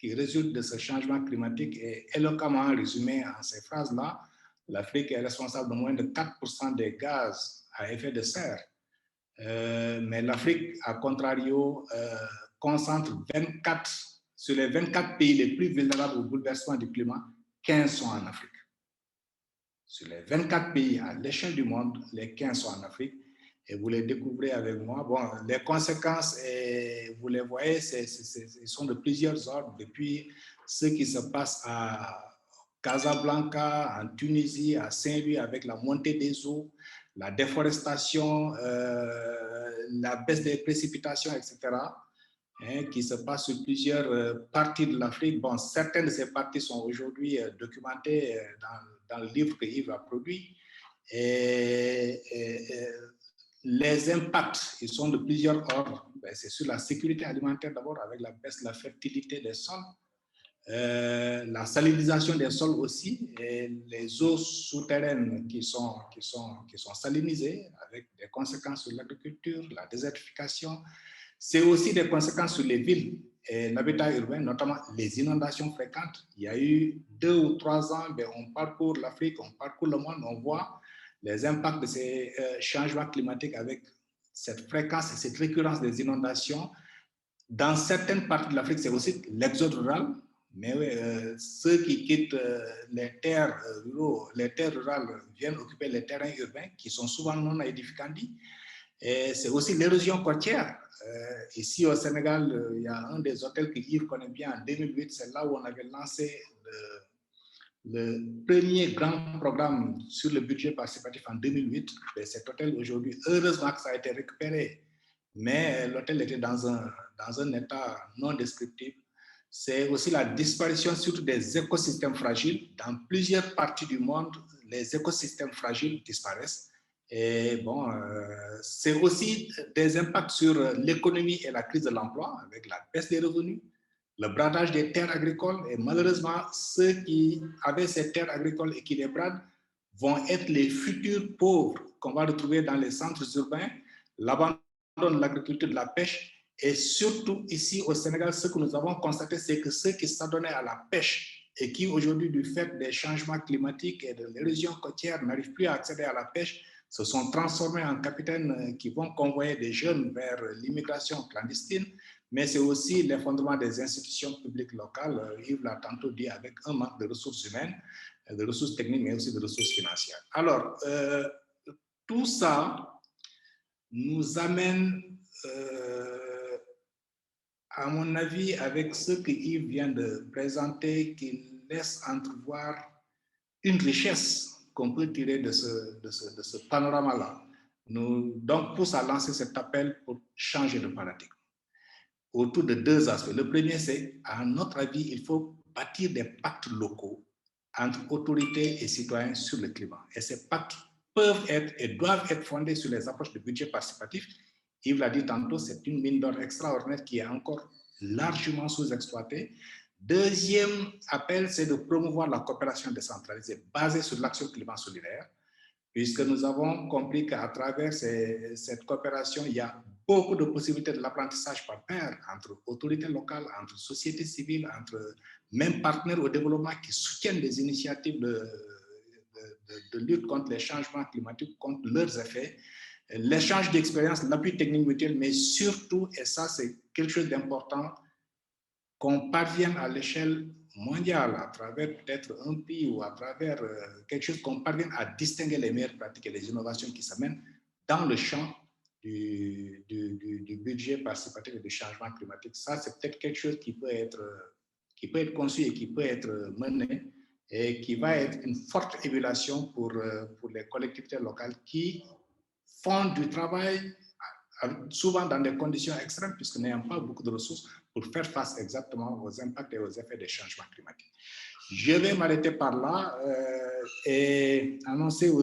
qui résulte de ce changement climatique est éloquemment résumé en ces phrases-là. L'Afrique est responsable de moins de 4% des gaz à effet de serre. Mais l'Afrique, à contrario, concentre 24, sur les 24 pays les plus vulnérables au bouleversement du climat, 15 sont en Afrique. Sur les 24 pays à l'échelle du monde, les 15 sont en Afrique. Et vous les découvrez avec moi. Bon, les conséquences, vous les voyez, ils sont de plusieurs ordres, depuis ce qui se passe à Casablanca, en Tunisie, à Saint-Louis, avec la montée des eaux, la déforestation, la baisse des précipitations, etc., qui se passe sur plusieurs parties de l'Afrique. Bon, certaines de ces parties sont aujourd'hui documentées dans le livre que Yves a produit. Les impacts, ils sont de plusieurs ordres. C'est sur la sécurité alimentaire d'abord, avec la baisse de la fertilité des sols, la salinisation des sols aussi, et les eaux souterraines qui sont salinisées, avec des conséquences sur l'agriculture, la désertification. C'est aussi des conséquences sur les villes et l'habitat urbain, notamment les inondations fréquentes. Il y a eu 2 ou 3 ans, on parcourt l'Afrique, on parcourt le monde, on voit les impacts de ces changements climatiques avec cette fréquence et cette récurrence des inondations. Dans certaines parties de l'Afrique, c'est aussi l'exode rural, mais ceux qui quittent les terres rurales viennent occuper les terrains urbains qui sont souvent non aedificandi. Et c'est aussi l'érosion côtière. Ici au Sénégal, il y a un des hôtels que Yves connaît bien en 2008, c'est là où on avait lancé le premier grand programme sur le budget participatif en 2008. Et cet hôtel aujourd'hui, heureusement que ça a été récupéré, mais l'hôtel était dans un état non descriptible. C'est aussi la disparition surtout des écosystèmes fragiles. Dans plusieurs parties du monde, les écosystèmes fragiles disparaissent. Et bon, c'est aussi des impacts sur l'économie et la crise de l'emploi, avec la baisse des revenus, le bradage des terres agricoles. Et malheureusement, ceux qui avaient ces terres agricoles et qui les bradent vont être les futurs pauvres qu'on va retrouver dans les centres urbains, l'abandon de l'agriculture, de la pêche. Et surtout ici au Sénégal, ce que nous avons constaté, c'est que ceux qui s'adonnaient à la pêche et qui aujourd'hui, du fait des changements climatiques et de l'érosion côtière, n'arrivent plus à accéder à la pêche, se sont transformés en capitaines qui vont convoyer des jeunes vers l'immigration clandestine, mais c'est aussi l'effondrement des institutions publiques locales, Yves l'a tantôt dit, avec un manque de ressources humaines, de ressources techniques, mais aussi de ressources financières. Alors, tout ça nous amène, à mon avis, avec ce que Yves vient de présenter, qui laisse entrevoir une richesse qu'on peut tirer de ce panorama-là, nous donc pousse à lancer cet appel pour changer de paradigme autour de 2 aspects. Le premier, c'est, à notre avis, il faut bâtir des pactes locaux entre autorités et citoyens sur le climat. Et ces pactes peuvent être et doivent être fondés sur les approches de budget participatif. Yves l'a dit tantôt, c'est une mine d'or extraordinaire qui est encore largement sous-exploitée. Deuxième appel, c'est de promouvoir la coopération décentralisée basée sur l'action climat solidaire, puisque nous avons compris qu'à travers cette coopération, il y a beaucoup de possibilités de l'apprentissage par pair entre autorités locales, entre sociétés civiles, entre même partenaires au développement qui soutiennent des initiatives de lutte contre les changements climatiques, contre leurs effets, l'échange d'expériences, l'appui technique mutuel, mais surtout, et ça c'est quelque chose d'important, qu'on parvienne à l'échelle mondiale, à travers peut-être un pays ou à travers quelque chose, qu'on parvienne à distinguer les meilleures pratiques et les innovations qui s'amènent dans le champ du budget participatif et du changement climatique. Ça, c'est peut-être quelque chose qui peut être conçu et qui peut être mené et qui va être une forte émulation pour les collectivités locales qui font du travail souvent dans des conditions extrêmes, puisque n'ayant pas beaucoup de ressources pour faire face exactement aux impacts et aux effets des changements climatiques. Je vais m'arrêter par là et annoncer